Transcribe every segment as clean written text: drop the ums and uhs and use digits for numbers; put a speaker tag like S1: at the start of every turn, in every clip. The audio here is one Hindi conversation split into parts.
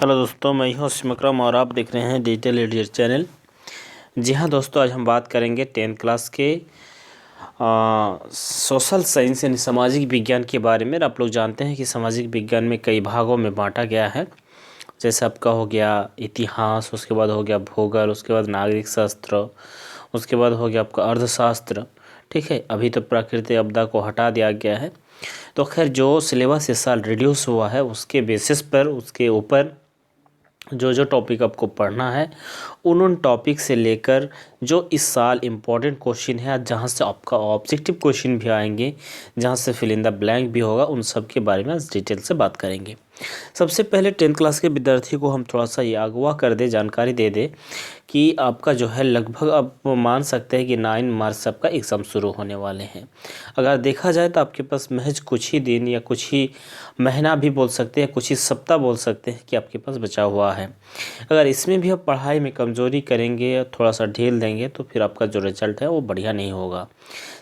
S1: हेलो दोस्तों, मैं हूं सिमक्रम और आप देख रहे हैं डिजिटल इडियट चैनल। जी हाँ दोस्तों, आज हम बात करेंगे 10th क्लास के सोशल साइंस यानी सामाजिक विज्ञान के बारे में। आप लोग जानते हैं कि सामाजिक विज्ञान में कई भागों में बांटा गया है। जैसे आपका हो गया इतिहास, उसके बाद हो गया भूगोल, उसके बाद नागरिक शास्त्र, उसके बाद हो गया आपका अर्थशास्त्र। ठीक है, अभी तो प्राकृतिक आपदा को हटा दिया गया है। तो खैर, जो सिलेबस इस साल रिड्यूस हुआ है उसके बेसिस पर, उसके ऊपर जो जो टॉपिक आपको पढ़ना है उन टॉपिक से लेकर जो इस साल इम्पोर्टेंट क्वेश्चन है, जहाँ से आपका ऑब्जेक्टिव क्वेश्चन भी आएंगे, जहाँ से फिल इन द ब्लैंक भी होगा, उन सब के बारे में आज डिटेल से बात करेंगे। सबसे पहले 10th क्लास के विद्यार्थी को हम थोड़ा सा ये अगवा कर दे, जानकारी दे दे कि आपका जो है लगभग आप मान सकते हैं कि 9 मार्च से आपका एग्ज़ाम शुरू होने वाले हैं। अगर देखा जाए तो आपके पास महज कुछ ही दिन या कुछ ही महीना भी बोल सकते हैं, कुछ ही सप्ताह बोल सकते हैं कि आपके पास बचा हुआ है। अगर इसमें भी आप पढ़ाई में कमज़ोरी करेंगे, थोड़ा सा ढील देंगे, तो फिर आपका जो रिजल्ट है वो बढ़िया नहीं होगा।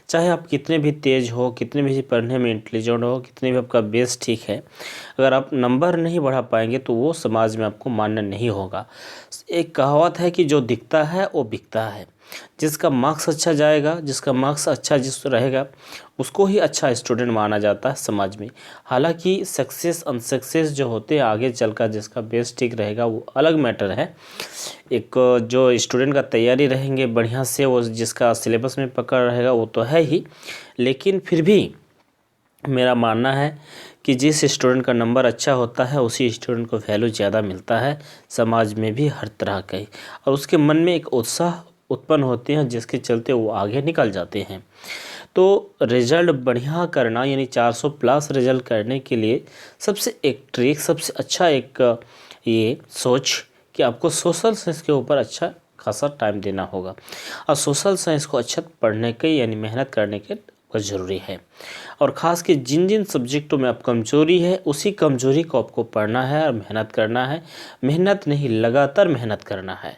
S1: चाहे आप कितने भी तेज़ हो, कितने भी पढ़ने में इंटेलिजेंट हो, कितने भी आपका बेस ठीक है, अगर आप नंबर नहीं बढ़ा पाएंगे तो वो समाज में आपको मान्य नहीं होगा। एक कहावत है कि जो दिखता है वो बिकता है। जिसका मार्क्स अच्छा जाएगा, जिसका मार्क्स अच्छा जिस रहेगा, उसको ही अच्छा स्टूडेंट माना जाता है समाज में। हालांकि सक्सेस अनसक्सेस जो होते हैं आगे चलकर, जिसका बेस ठीक रहेगा वो अलग मैटर है। एक जो स्टूडेंट का तैयारी रहेंगे बढ़िया से, वो जिसका सिलेबस में पकड़ रहेगा वो तो है ही, लेकिन फिर भी मेरा मानना है कि जिस स्टूडेंट का नंबर अच्छा होता है उसी स्टूडेंट को वैल्यू ज़्यादा मिलता है समाज में भी, हर तरह का ही। और उसके मन में एक उत्साह उत्पन्न होते हैं जिसके चलते वो आगे निकल जाते हैं। तो रिज़ल्ट बढ़िया करना यानी 400 प्लस रिज़ल्ट करने के लिए सबसे एक ट्रिक, सबसे अच्छा एक ये सोच कि आपको सोशल साइंस के ऊपर अच्छा खासा टाइम देना होगा। और सोशल साइंस को अच्छा पढ़ने के यानी मेहनत करने के बहुत ज़रूरी है। और ख़ास के जिन जिन सब्जेक्टों में आप कमज़ोरी है उसी कमज़ोरी को आपको पढ़ना है और मेहनत करना है। मेहनत नहीं, लगातार मेहनत करना है।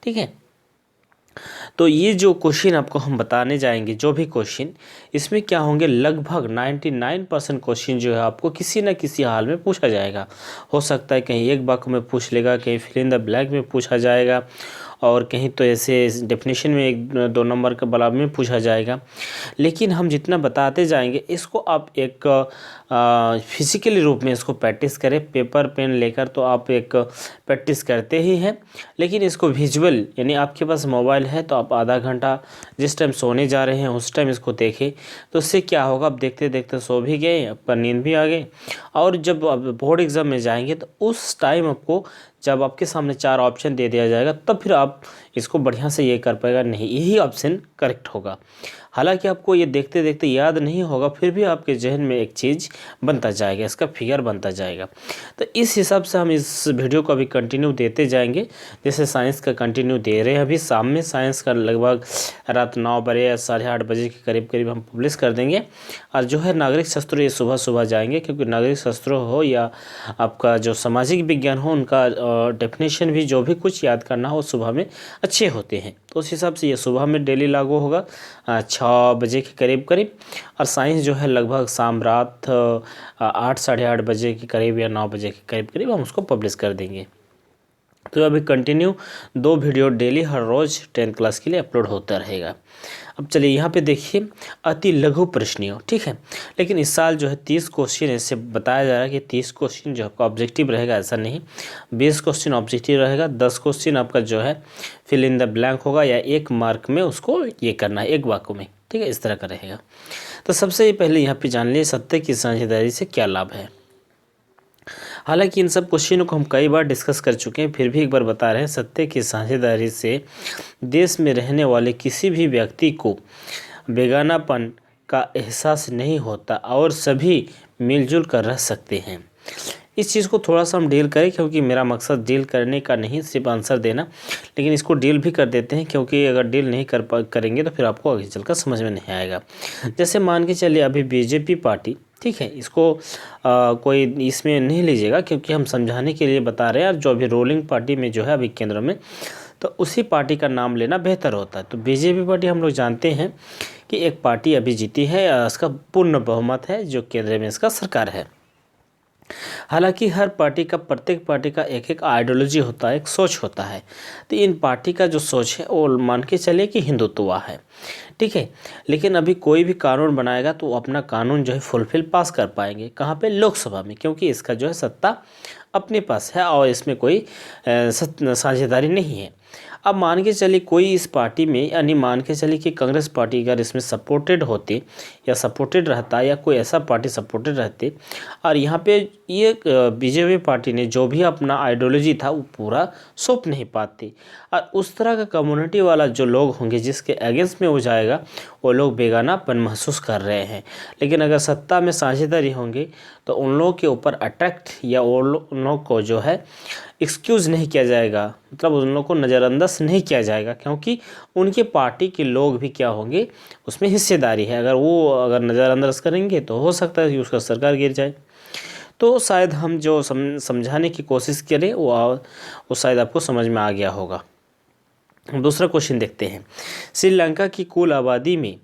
S1: ठीक है, तो ये जो क्वेश्चन आपको हम बताने जाएंगे, जो भी क्वेश्चन, इसमें क्या होंगे, लगभग 99% क्वेश्चन जो है आपको किसी न किसी हाल में पूछा जाएगा। हो सकता है कहीं एक वाक्य में पूछ लेगा, कहीं फिल इन द ब्लैंक में पूछा जाएगा, और कहीं तो ऐसे डेफिनेशन में 1-2 नंबर के बराबर में पूछा जाएगा। लेकिन हम जितना बताते जाएंगे इसको आप एक फिजिकली रूप में इसको प्रैक्टिस करें, पेपर पेन लेकर तो आप एक प्रैक्टिस करते ही हैं, लेकिन इसको विजुअल यानी आपके पास मोबाइल है तो आप आधा घंटा जिस टाइम सोने जा रहे हैं उस टाइम इसको देखें। तो इससे क्या होगा, आप देखते देखते सो भी गए, आपका नींद भी आ गई, और जब आप बोर्ड एग्ज़ाम में जाएंगे तो उस टाइम आपको जब आपके सामने 4 ऑप्शन दे दिया जाएगा तब फिर आप इसको बढ़िया से ये कर पाएगा, नहीं यही ऑप्शन करेक्ट होगा। हालांकि आपको ये देखते देखते याद नहीं होगा, फिर भी आपके जहन में एक चीज़ बनता जाएगा, इसका फिगर बनता जाएगा। तो इस हिसाब से हम इस वीडियो को अभी कंटिन्यू देते जाएंगे। जैसे साइंस का कंटिन्यू दे रहे हैं, अभी शाम में साइंस का लगभग रात 9 बजे या 8:30 बजे के करीब करीब हम पब्लिश कर देंगे। और जो है नागरिक शास्त्र ये सुबह सुबह जाएंगे, क्योंकि नागरिक शास्त्र हो या आपका जो सामाजिक विज्ञान हो, उनका डेफिनेशन भी जो भी कुछ याद करना हो सुबह में अच्छे होते हैं। तो उस हिसाब से ये सुबह में डेली लागू होगा 6 बजे के करीब करीब। और साइंस जो है लगभग शाम रात 8-8:30 बजे के करीब या 9 बजे के करीब करीब हम उसको पब्लिश कर देंगे। तो अभी कंटिन्यू 2 वीडियो डेली हर रोज़ 10th क्लास के लिए अपलोड होता रहेगा। अब चलिए यहाँ पे देखिए, अति लघु प्रश्नियों, ठीक है। लेकिन इस साल जो है 30 क्वेश्चन ऐसे बताया जा रहा है कि 30 क्वेश्चन जो आपका ऑब्जेक्टिव रहेगा, ऐसा नहीं, 20 क्वेश्चन ऑब्जेक्टिव रहेगा, 10 क्वेश्चन आपका जो है फिल इन द ब्लैंक होगा, या 1 मार्क में उसको ये करना है, 1 वाक्य में, ठीक है, इस तरह का रहेगा। तो सबसे पहले यहाँ पे जान लीजिए सत्य की साझेदारी से क्या लाभ है। हालांकि इन सब क्वेश्चनों को हम कई बार डिस्कस कर चुके हैं, फिर भी एक बार बता रहे हैं, सत्य की साझेदारी से देश में रहने वाले किसी भी व्यक्ति को बेगानापन का एहसास नहीं होता और सभी मिलजुल कर रह सकते हैं। इस चीज़ को थोड़ा सा हम डील करें, क्योंकि मेरा मकसद डील करने का नहीं सिर्फ आंसर देना, लेकिन इसको डील भी कर देते हैं, क्योंकि अगर डील नहीं करेंगे तो फिर आपको आगे चलकर समझ में नहीं आएगा। जैसे मान के चलिए अभी बीजेपी पार्टी, ठीक है, इसको कोई इसमें नहीं लीजिएगा, क्योंकि हम समझाने के लिए बता रहे हैं। जो अभी रूलिंग पार्टी में जो है अभी केंद्र में, तो उसी पार्टी का नाम लेना बेहतर होता है। तो बीजेपी पार्टी हम लोग जानते हैं कि एक पार्टी अभी जीती है, इसका पूर्ण बहुमत है, जो केंद्र में इसका सरकार है। हालांकि हर पार्टी का, प्रत्येक पार्टी का एक एक आइडियोलॉजी होता है, एक सोच होता है। तो इन पार्टी का जो सोच है वो मान के चलिए कि हिंदुत्व है, ठीक है। लेकिन अभी कोई भी कानून बनाएगा तो वो अपना कानून जो है फुलफिल पास कर पाएंगे कहाँ पे, लोकसभा में, क्योंकि इसका जो है सत्ता अपने पास है और इसमें कोई साझेदारी नहीं है। अब मान के चलिए कोई इस पार्टी में, यानी मान के चलिए कि कांग्रेस पार्टी अगर इसमें सपोर्टेड होती या सपोर्टेड रहता या कोई ऐसा पार्टी सपोर्टेड रहते और यहाँ पे ये बीजेपी पार्टी ने जो भी अपना आइडियोलॉजी था वो पूरा सौंप नहीं पाती, और उस तरह का कम्युनिटी वाला जो लोग होंगे जिसके अगेंस्ट में हो जाएगा वो लोग बेगानापन महसूस कर रहे हैं। लेकिन अगर सत्ता में साझेदारी होंगे तो उन लोगों के ऊपर अट्रैक्ट या उन लोगों को जो है एक्सक्यूज़ नहीं किया जाएगा, मतलब उन लोगों को नज़रअंदाज नहीं किया जाएगा, क्योंकि उनके पार्टी के लोग भी क्या होंगे, उसमें हिस्सेदारी है। अगर नज़रअंदाज करेंगे तो हो सकता है कि उसका सरकार गिर जाए। तो शायद हम जो समझाने की कोशिश करें वो शायद आपको समझ में आ गया होगा। दूसरा क्वेश्चन देखते हैं। श्रीलंका की कुल आबादी में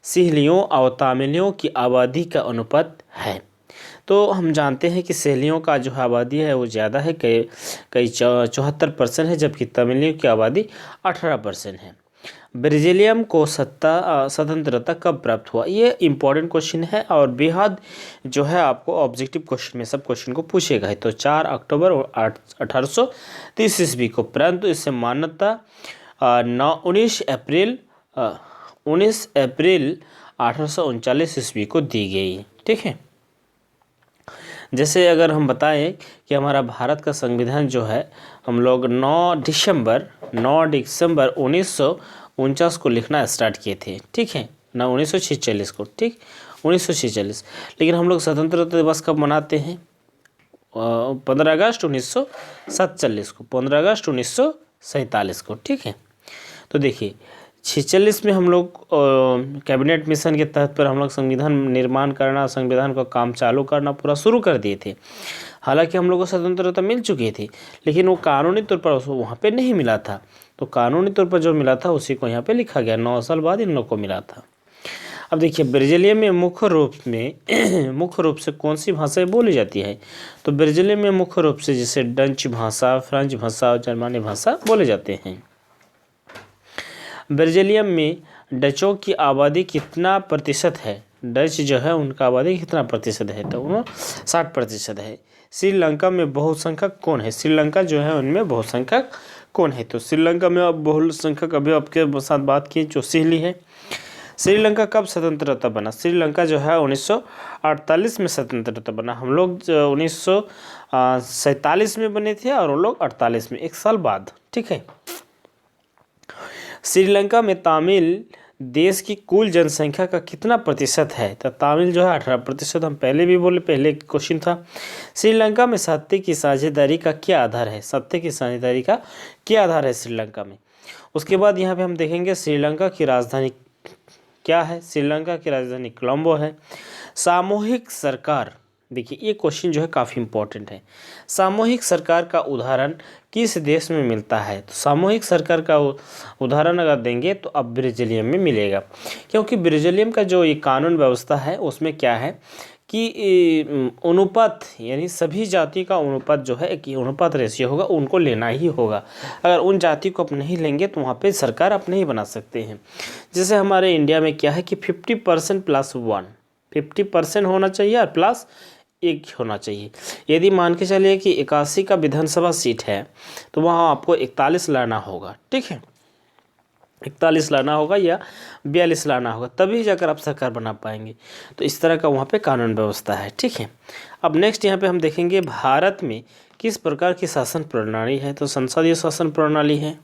S1: सिंहलियों और तमिलियों की आबादी का अनुपात है। तो हम जानते हैं कि सिंहलियों का जो आबादी है वो ज़्यादा है, कई 74% है, जबकि तमिलियों की आबादी 18% है। ब्राज़ीलियम को स्वतंत्रता कब प्राप्त हुआ? ये इम्पोर्टेंट क्वेश्चन है और बेहद जो है आपको ऑब्जेक्टिव क्वेश्चन में सब क्वेश्चन को पूछेगा है। तो 4 अक्टूबर 1830 ईस्वी को, परंतु इससे मान्यता 19 अप्रैल 1839 ईस्वी को दी गई, ठीक है। जैसे अगर हम बताएं कि हमारा भारत का संविधान जो है हम लोग 9 दिसंबर 1949 को लिखना स्टार्ट किए थे, ठीक है ना, 1946 को, ठीक 1946। लेकिन हम लोग स्वतंत्रता दिवस कब मनाते हैं? 15 अगस्त 1947 को, 15 अगस्त 1947 को, ठीक है। तो देखिए 46 में हम लोग कैबिनेट मिशन के तहत पर हम लोग संविधान निर्माण करना, संविधान का काम चालू करना पूरा शुरू कर दिए थे। हालांकि हम लोग को स्वतंत्रता मिल चुकी थी, लेकिन वो कानूनी तौर पर उसको वहाँ पे नहीं मिला था। तो कानूनी तौर पर जो मिला था उसी को यहाँ पे लिखा गया, 9 साल बाद इन लोग को मिला था। अब देखिए ब्राज़ीलियम में मुख्य रूप से कौन सी भाषाएं बोली जाती है? तो ब्राज़ीलियम में मुख्य रूप से जैसे डच भाषा, फ्रेंच भाषा और जर्मनी भाषा बोले जाते हैं। ब्राज़ीलियम में डचों की आबादी कितना प्रतिशत है? डच जो है उनका आबादी कितना प्रतिशत है? तो वो 60% है। श्रीलंका में बहुसंख्यक कौन है? श्रीलंका जो है उनमें बहुसंख्यक कौन है? तो श्रीलंका में अब बहुसंख्यक अभी आपके साथ बात की जो सिंहली है। श्रीलंका कब स्वतंत्रता बना? श्रीलंका जो है 1948 में स्वतंत्रता बना। हम लोग 1947 में बने थे और वो लोग 48 में, 1 साल बाद, ठीक है। श्रीलंका में तमिल देश की कुल जनसंख्या का कितना प्रतिशत है? तो तमिल जो है 18%, हम पहले भी बोले, पहले क्वेश्चन था। श्रीलंका में सत्ता की साझेदारी का क्या आधार है? सत्ता की साझेदारी का क्या आधार है श्रीलंका में? उसके बाद यहाँ पे हम देखेंगे श्रीलंका की राजधानी क्या है? श्रीलंका की राजधानी कोलंबो है। सामूहिक सरकार, देखिए ये क्वेश्चन जो है काफ़ी इम्पोर्टेंट है। सामूहिक सरकार का उदाहरण किस देश में मिलता है? तो सामूहिक सरकार का उदाहरण अगर देंगे तो अब ब्राज़ीलियम में मिलेगा, क्योंकि ब्राज़ीलियम का जो ये कानून व्यवस्था है उसमें क्या है कि अनुपात, यानी सभी जाति का अनुपात जो है एक अनुपात रेशियो होगा, उनको लेना ही होगा। अगर उन जाति को आप नहीं लेंगे तो वहाँ पे सरकार आप नहीं बना सकते हैं। जैसे हमारे इंडिया में क्या है कि 50% + 1, 50% होना चाहिए और प्लस 1 होना चाहिए। यदि मान के चलिए कि 81 का विधानसभा सीट है तो वहाँ आपको 41 लाना होगा, ठीक है, 41 लाना होगा या 42 लाना होगा, तभी जाकर आप सरकार बना पाएंगे। तो इस तरह का वहाँ पे कानून व्यवस्था है, ठीक है। अब नेक्स्ट यहाँ पे हम देखेंगे भारत में किस प्रकार की शासन प्रणाली है? तो संसदीय शासन प्रणाली है।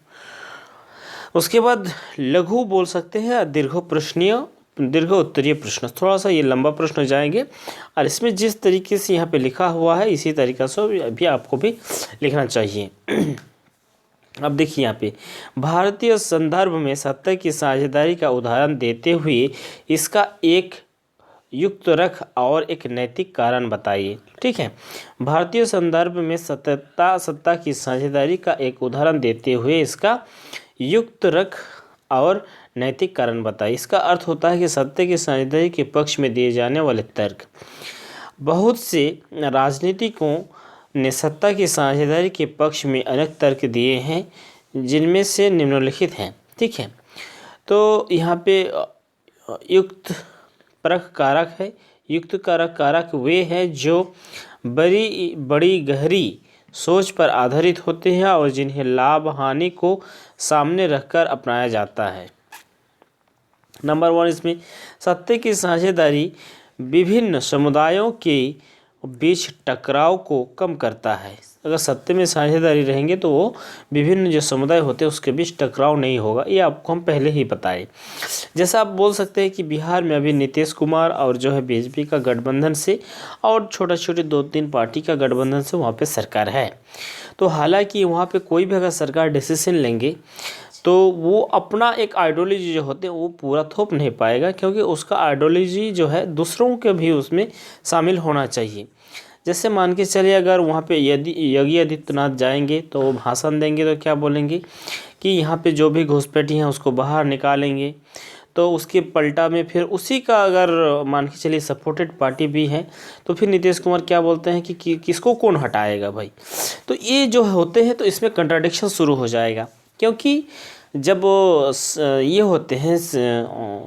S1: उसके बाद लघु बोल सकते हैं, दीर्घ उत्तरीय प्रश्न, थोड़ा सा ये लंबा प्रश्न जाएंगे और इसमें जिस तरीके से यहाँ पे लिखा हुआ है इसी तरीक़े से भी आपको भी लिखना चाहिए। अब देखिए यहाँ पे भारतीय संदर्भ में सत्ता की साझेदारी का उदाहरण देते हुए इसका एक युक्तरख और एक नैतिक कारण बताइए, ठीक है। भारतीय संदर्भ में सत्ता की साझेदारी का एक उदाहरण देते हुए इसका युक्तरख और नैतिक कारण बताइए। इसका अर्थ होता है कि सत्ता की साझेदारी के पक्ष में दिए जाने वाले तर्क। बहुत से राजनीतिकों ने सत्ता की साझेदारी के पक्ष में अनेक तर्क दिए हैं, जिनमें से निम्नलिखित हैं। ठीक है, तो यहाँ पे युक्त परक कारक है। युक्त कारक कारक वे हैं जो बड़ी गहरी सोच पर आधारित होते हैं और जिन्हें लाभ हानि को सामने रखकर अपनाया जाता है। नंबर 1 इसमें सत्ता की साझेदारी विभिन्न समुदायों के बीच टकराव को कम करता है। अगर सत्ता में साझेदारी रहेंगे तो वो विभिन्न जो समुदाय होते हैं उसके बीच टकराव नहीं होगा, ये आपको हम पहले ही बताए। जैसा आप बोल सकते हैं कि बिहार में अभी नीतीश कुमार और जो है बीजेपी का गठबंधन से और छोटे 2-3 पार्टी का गठबंधन से वहाँ पे सरकार है। तो हालांकि वहाँ पे कोई भी अगर सरकार डिसीजन लेंगे तो वो अपना एक आइडियोलॉजी जो होते हैं वो पूरा थोप नहीं पाएगा, क्योंकि उसका आइडियोलॉजी जो है दूसरों के भी उसमें शामिल होना चाहिए। जैसे मान के चलिए अगर वहाँ पे यदि योगी आदित्यनाथ जाएंगे तो वो भाषण देंगे तो क्या बोलेंगे कि यहाँ पे जो भी घुसपैठी हैं उसको बाहर निकालेंगे, तो उसके पलटा में फिर उसी का अगर मान के चलिए सपोर्टेड पार्टी भी है तो फिर नीतीश कुमार क्या बोलते हैं कि किसको कौन हटाएगा भाई। तो ये जो होते हैं तो इसमें कंट्राडिक्शन शुरू हो जाएगा, क्योंकि जब ये होते हैं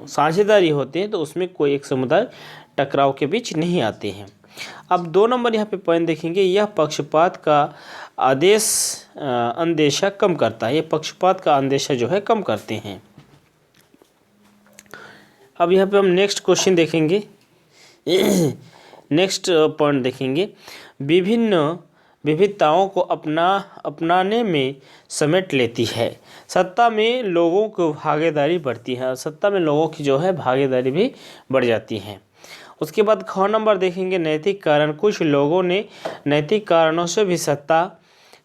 S1: साझेदारी होते हैं तो उसमें कोई एक समुदाय टकराव के बीच नहीं आते हैं। अब 2 नंबर यहाँ पे पॉइंट देखेंगे, यह पक्षपात का अंदेशा कम करता है। ये पक्षपात का अंदेशा जो है कम करते हैं। अब यहाँ पे हम नेक्स्ट क्वेश्चन देखेंगे, नेक्स्ट पॉइंट देखेंगे, विविधताओं को अपनाने में समेट लेती है। सत्ता में लोगों को भागीदारी बढ़ती है, सत्ता में लोगों की जो है भागीदारी भी बढ़ जाती है। उसके बाद ख नंबर देखेंगे, नैतिक कारण। कुछ लोगों ने नैतिक कारणों से भी सत्ता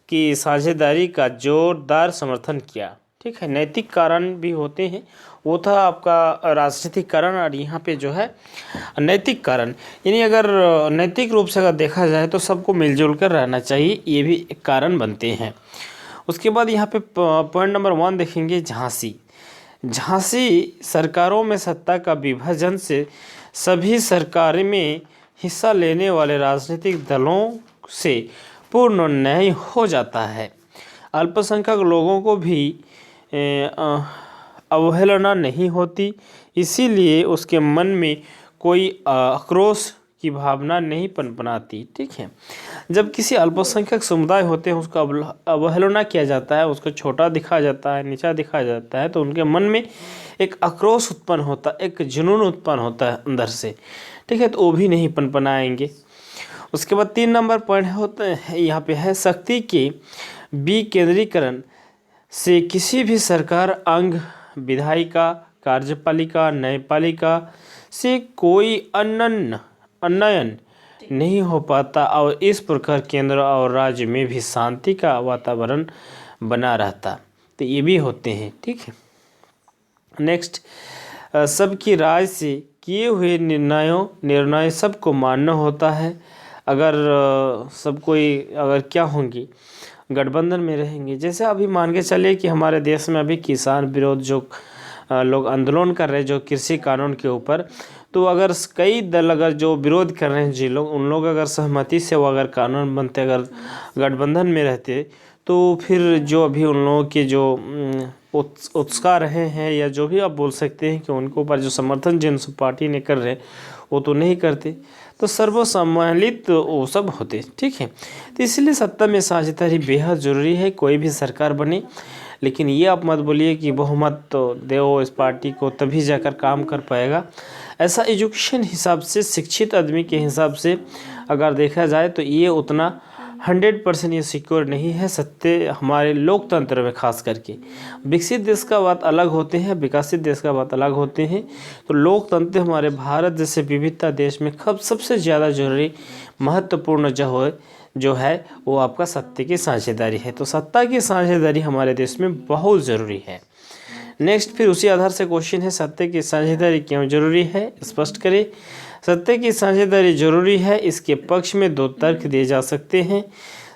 S1: की साझेदारी का जोरदार समर्थन किया। ठीक है, नैतिक कारण भी होते हैं, वो था आपका राजनीतिक कारण, और यहाँ पे जो है नैतिक कारण, यानी अगर नैतिक रूप से अगर देखा जाए तो सबको मिलजुल कर रहना चाहिए, ये भी एक कारण बनते हैं। उसके बाद यहाँ पे पॉइंट नंबर 1 देखेंगे, झांसी सरकारों में सत्ता का विभाजन से सभी सरकारें में हिस्सा लेने वाले राजनीतिक दलों से पूर्ण न्याय हो जाता है। अल्पसंख्यक लोगों को भी अवहेलना नहीं होती, इसीलिए उसके मन में कोई आक्रोश की भावना नहीं पनपनाती। ठीक है, जब किसी अल्पसंख्यक समुदाय होते हैं उसका अवहेलना किया जाता है, उसको छोटा दिखा जाता है, नीचा दिखाया जाता है, तो उनके मन में एक आक्रोश उत्पन्न होता है, एक जुनून उत्पन्न होता है अंदर से। ठीक है, तो वो भी नहीं पनपनाएंगे। उसके बाद 3 नंबर पॉइंट होता है यहाँ पे है, शक्ति के विकेंद्रीकरण से किसी भी सरकार अंग विधायिका, कार्यपालिका, न्यायपालिका से कोई अन्वयन नहीं हो पाता और इस प्रकार केंद्र और राज्य में भी शांति का वातावरण बना रहता। तो ये भी होते हैं। ठीक है, नेक्स्ट, सबकी राय से किए हुए निर्णय सबको मानना होता है। अगर सब कोई अगर क्या होंगी गठबंधन में रहेंगे, जैसे अभी मान के चलिए कि हमारे देश में अभी किसान विरोध जो लोग आंदोलन कर रहे हैं जो कृषि कानून के ऊपर, तो अगर कई दल अगर जो विरोध कर रहे हैं जी लोग, उन लोग अगर सहमति से वो अगर कानून बनते, अगर गठबंधन में रहते, तो फिर जो अभी उन लोगों के जो उत्साह रहे हैं या जो भी आप बोल सकते हैं कि उनके ऊपर जो समर्थन जिन पार्टी ने कर रहे वो तो नहीं करते, तो सर्वसम्मिलित वो सब होते। ठीक है, तो इसलिए सत्ता में साझेदारी बेहद ज़रूरी है, कोई भी सरकार बने। लेकिन ये आप मत बोलिए कि बहुमत तो दो इस पार्टी को तभी जाकर काम कर पाएगा। ऐसा एजुकेशन हिसाब से, शिक्षित आदमी के हिसाब से अगर देखा जाए तो ये उतना 100% ये सिक्योर नहीं है सत्य हमारे लोकतंत्र में। खास करके विकसित देश का बात अलग होते हैं, विकसित देश का बात अलग होते हैं। तो लोकतंत्र हमारे भारत जैसे विविधता देश में सबसे ज़्यादा जरूरी महत्वपूर्ण जो है वो आपका सत्ता की साझेदारी है। तो सत्ता की साझेदारी हमारे देश में बहुत ज़रूरी है। नेक्स्ट, फिर उसी आधार से क्वेश्चन है, सत्ता की साझेदारी क्यों जरूरी है, स्पष्ट करें। सत्ता की साझेदारी जरूरी है, इसके पक्ष में 2 तर्क दिए जा सकते हैं।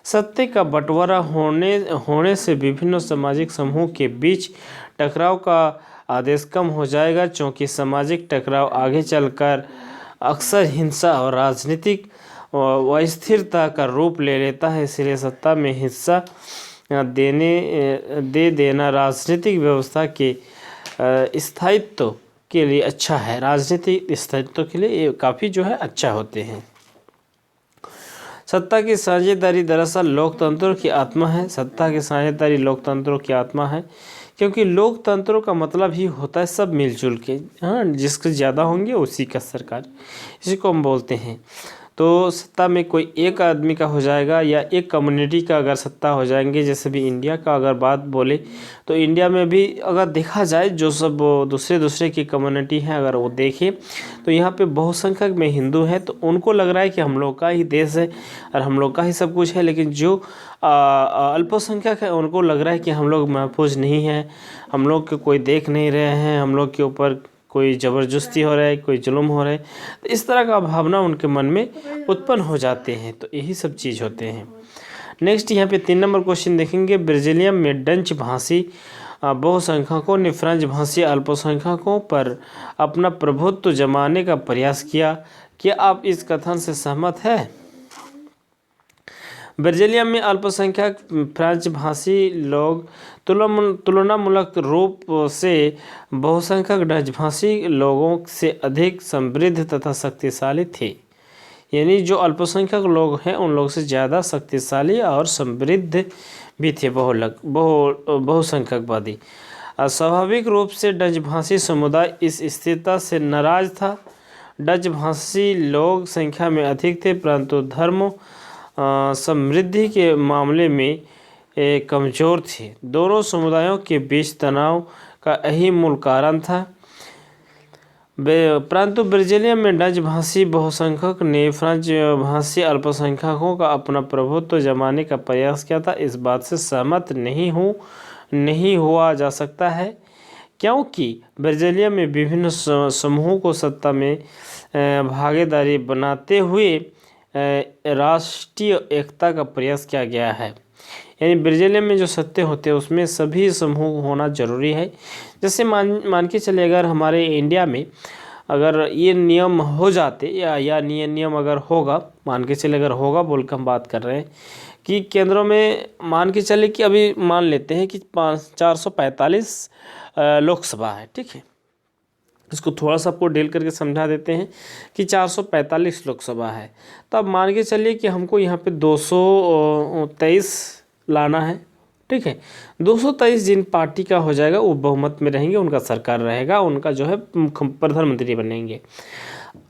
S1: सत्ता का बंटवारा होने से विभिन्न सामाजिक समूह के बीच टकराव का आदेश कम हो जाएगा, क्योंकि सामाजिक टकराव आगे चलकर अक्सर हिंसा और राजनीतिक अस्थिरता का रूप ले लेता है। इसलिए सत्ता में हिस्सा देना राजनीतिक व्यवस्था के स्थायित्व के लिए अच्छा है। राजनीतिक स्थायित्व के लिए ये काफ़ी जो है अच्छा होते हैं। सत्ता की साझेदारी दरअसल लोकतंत्रों की आत्मा है। सत्ता की साझेदारी लोकतंत्रों की आत्मा है, क्योंकि लोकतंत्रों का मतलब ही होता है सब मिलजुल के, हाँ, जिसके ज़्यादा होंगे उसी का सरकार, इसी को हम बोलते हैं। तो सत्ता में कोई एक आदमी का हो जाएगा या एक कम्युनिटी का अगर सत्ता हो जाएंगे, जैसे भी इंडिया का अगर बात बोले तो इंडिया में भी अगर देखा जाए जो सब दूसरे की कम्युनिटी है, अगर वो देखें तो यहाँ पे बहुसंख्यक में हिंदू है, तो उनको लग रहा है कि हम लोग का ही देश है और हम लोग का ही सब कुछ है। लेकिन जो अल्पसंख्यक है उनको लग रहा है कि हम लोग महफूज नहीं हैं, हम लोग के कोई देख नहीं रहे हैं, हम लोग के ऊपर कोई ज़बरदस्ती हो रहा है, कोई जुल्म हो रहा है। तो इस तरह का भावना उनके मन में उत्पन्न हो जाते हैं। तो यही सब चीज़ होते हैं। नेक्स्ट यहाँ पे 3 नंबर क्वेश्चन देखेंगे। ब्राज़ीलियम में डच भाषी बहुसंख्यकों ने फ्रेंच भाषी अल्पसंख्यकों पर अपना प्रभुत्व जमाने का प्रयास किया। क्या आप इस कथन से सहमत हैं? ब्राज़ीलियम में अल्पसंख्यक फ्रेंच भाषी लोग तुलनामूलक रूप से बहुसंख्यक डच भाषी लोगों से अधिक समृद्ध तथा शक्तिशाली थे। यानी जो अल्पसंख्यक लोग हैं उन लोग से ज़्यादा शक्तिशाली और समृद्ध भी थे बहुसंख्यकवादी। स्वाभाविक रूप से डच भाषी समुदाय इस स्थिरता से नाराज था। डच भाषी लोग संख्या में अधिक थे, परंतु धर्म समृद्धि के मामले में कमज़ोर थे। दोनों समुदायों के बीच तनाव का यही मूल कारण था। परंतु ब्राज़ीलियम में डच भाषी बहुसंख्यक ने फ्रेंच भाषी अल्पसंख्यकों का अपना प्रभुत्व जमाने का प्रयास किया था। इस बात से सहमत नहीं हुआ जा सकता है, क्योंकि ब्राज़ीलियम में विभिन्न समूहों को सत्ता में भागीदारी बनाते हुए राष्ट्रीय एकता का प्रयास किया गया है। यानी ब्राज़ीलियम में जो सत्ते होते हैं उसमें सभी समूह होना जरूरी है। जैसे मान के चले, अगर हमारे इंडिया में अगर ये नियम हो जाते या नियम अगर होगा, मान के चले अगर होगा बोल कर हम बात कर रहे हैं कि केंद्रों में मान के चले कि अभी मान लेते हैं कि 445 लोकसभा है, ठीक है। इसको थोड़ा सा आपको डील करके समझा देते हैं कि 445 लोकसभा है। तो अब मान के चलिए कि हमको यहाँ पे 223 लाना है, ठीक है। 223 जिन पार्टी का हो जाएगा वो बहुमत में रहेंगे, उनका सरकार रहेगा, उनका जो है प्रधानमंत्री बनेंगे।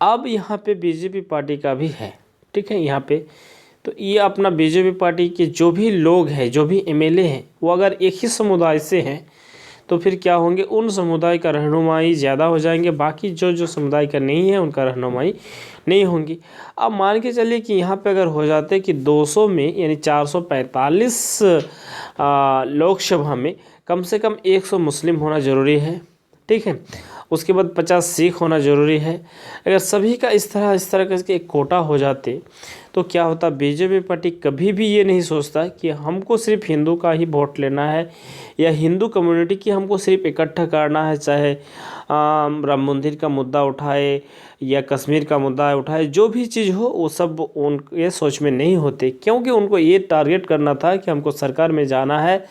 S1: अब यहाँ पे बीजेपी पार्टी का भी है, ठीक है। यहाँ पे तो ये अपना बीजेपी पार्टी के जो भी लोग हैं, जो भी एमएलए हैं, वो अगर एक ही समुदाय से हैं तो फिर क्या होंगे, उन समुदाय का रहनुमाई ज़्यादा हो जाएंगे, बाकी जो समुदाय का नहीं है उनका रहनुमाई नहीं होंगी। अब मान के चलिए कि यहाँ पे अगर हो जाते कि 200 में यानी 445 लोकसभा में कम से कम 100 मुस्लिम होना ज़रूरी है, ठीक है। उसके बाद 50 सिख होना ज़रूरी है। अगर सभी का इस तरह करके एक कोटा हो जाते तो क्या होता, बीजेपी पार्टी कभी भी ये नहीं सोचता कि हमको सिर्फ हिंदू का ही वोट लेना है या हिंदू कम्युनिटी की हमको सिर्फ इकट्ठा करना है, चाहे राम मंदिर का मुद्दा उठाए या कश्मीर का मुद्दा उठाए, जो भी चीज़ हो वो सब उनके सोच में नहीं होते। क्योंकि उनको ये टारगेट करना था कि हमको सरकार में जाना है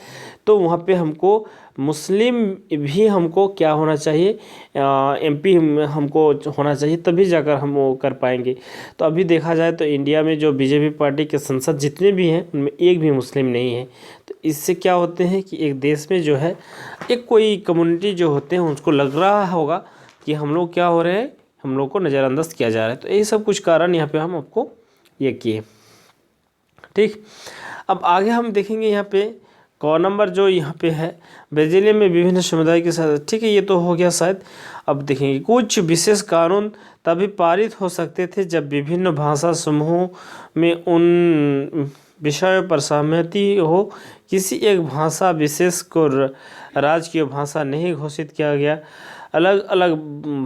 S1: तो वहाँ पे हमको मुस्लिम भी हमको क्या होना चाहिए, एमपी हमको होना चाहिए, तभी जाकर हम वो कर पाएंगे। तो अभी देखा जाए तो इंडिया में जो बीजेपी पार्टी के संसद जितने भी हैं उनमें एक भी मुस्लिम नहीं है। तो इससे क्या होते हैं कि एक देश में जो है एक कोई कम्युनिटी जो होते हैं उसको लग रहा होगा कि हम लोग क्या हो रहे हैं, हम लोग को नज़रअंदाज किया जा रहा है। तो यही सब कुछ कारण यहाँ पे हम आपको ये किए, ठीक। अब आगे हम देखेंगे यहाँ पे क नंबर जो यहाँ पे है, ब्राज़ीलियम में विभिन्न समुदाय के साथ, ठीक है, ये तो हो गया शायद। अब देखेंगे कुछ विशेष कानून तभी पारित हो सकते थे जब विभिन्न भाषा समूहों में उन विषयों पर सहमति हो। किसी एक भाषा विशेष को राजकीय भाषा नहीं घोषित किया गया। अलग अलग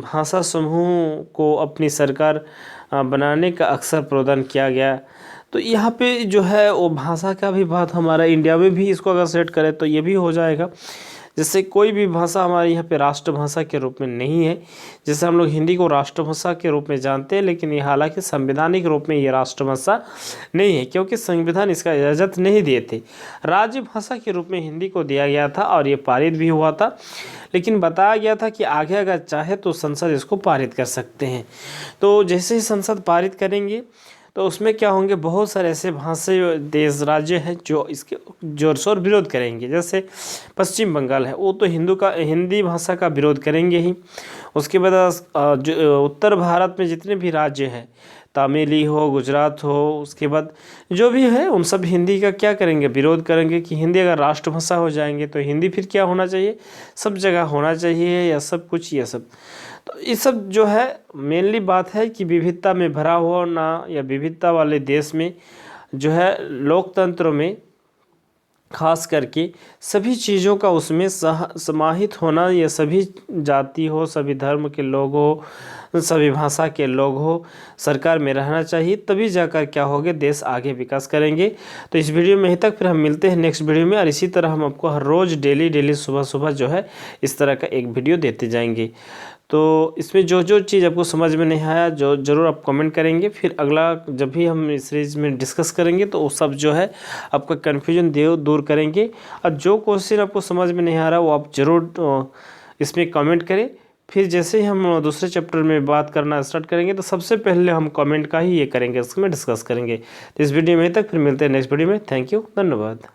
S1: भाषा समूहों को अपनी सरकार बनाने का अवसर प्रदान किया गया। तो यहाँ पे जो है वो भाषा का भी बात हमारा इंडिया में भी इसको अगर सेट करें तो ये भी हो जाएगा। जैसे कोई भी भाषा हमारे यहाँ पे राष्ट्रभाषा के रूप में नहीं है। जैसे हम लोग हिंदी को राष्ट्रभाषा के रूप में जानते हैं, लेकिन ये हालांकि संवैधानिक रूप में ये राष्ट्रभाषा नहीं है, क्योंकि संविधान इसका इजाज़त नहीं दिए थे। राज्य भाषा के रूप में हिंदी को दिया गया था और ये पारित भी हुआ था, लेकिन बताया गया था कि आगे अगर चाहे तो संसद इसको पारित कर सकते हैं। तो जैसे ही संसद पारित करेंगे तो उसमें क्या होंगे, बहुत सारे ऐसे भाषा देश राज्य हैं जो इसके जोर शोर विरोध करेंगे। जैसे पश्चिम बंगाल है, वो तो हिंदी भाषा का विरोध करेंगे ही। उसके बाद जो उत्तर भारत में जितने भी राज्य हैं, तमिली हो, गुजरात हो, उसके बाद जो भी है उन सब हिंदी का क्या करेंगे, विरोध करेंगे कि हिंदी अगर राष्ट्रभाषा हो जाएंगे तो हिंदी फिर क्या होना चाहिए, सब जगह होना चाहिए या सब कुछ, ये सब। तो ये सब जो है मेनली बात है कि विविधता में भरा हुआ ना, या विविधता वाले देश में जो है लोकतंत्र में खास करके सभी चीज़ों का उसमें समाहित होना, या सभी जाति हो, सभी धर्म के लोग हो, सभी भाषा के लोग हो, सरकार में रहना चाहिए, तभी जाकर क्या होगा, देश आगे विकास करेंगे। तो इस वीडियो में यहीं तक, फिर हम मिलते हैं नेक्स्ट वीडियो में। और इसी तरह हम आपको हर रोज़ डेली सुबह सुबह जो है इस तरह का एक वीडियो देते जाएंगे। तो इसमें जो जो चीज़ आपको समझ में नहीं आया, जो ज़रूर आप कमेंट करेंगे, फिर अगला जब भी हम इस सीरीज़ में डिस्कस करेंगे तो वो सब जो है आपका कन्फ्यूजन दूर करेंगे। और जो क्वेश्चन आपको समझ में नहीं आ रहा वो आप ज़रूर इसमें कमेंट करें। फिर जैसे ही हम दूसरे चैप्टर में बात करना स्टार्ट करेंगे तो सबसे पहले हम कमेंट का ही ये करेंगे, इसमें डिस्कस करेंगे। तो इस वीडियो में तक, फिर मिलते हैं नेक्स्ट वीडियो में। थैंक यू, धन्यवाद।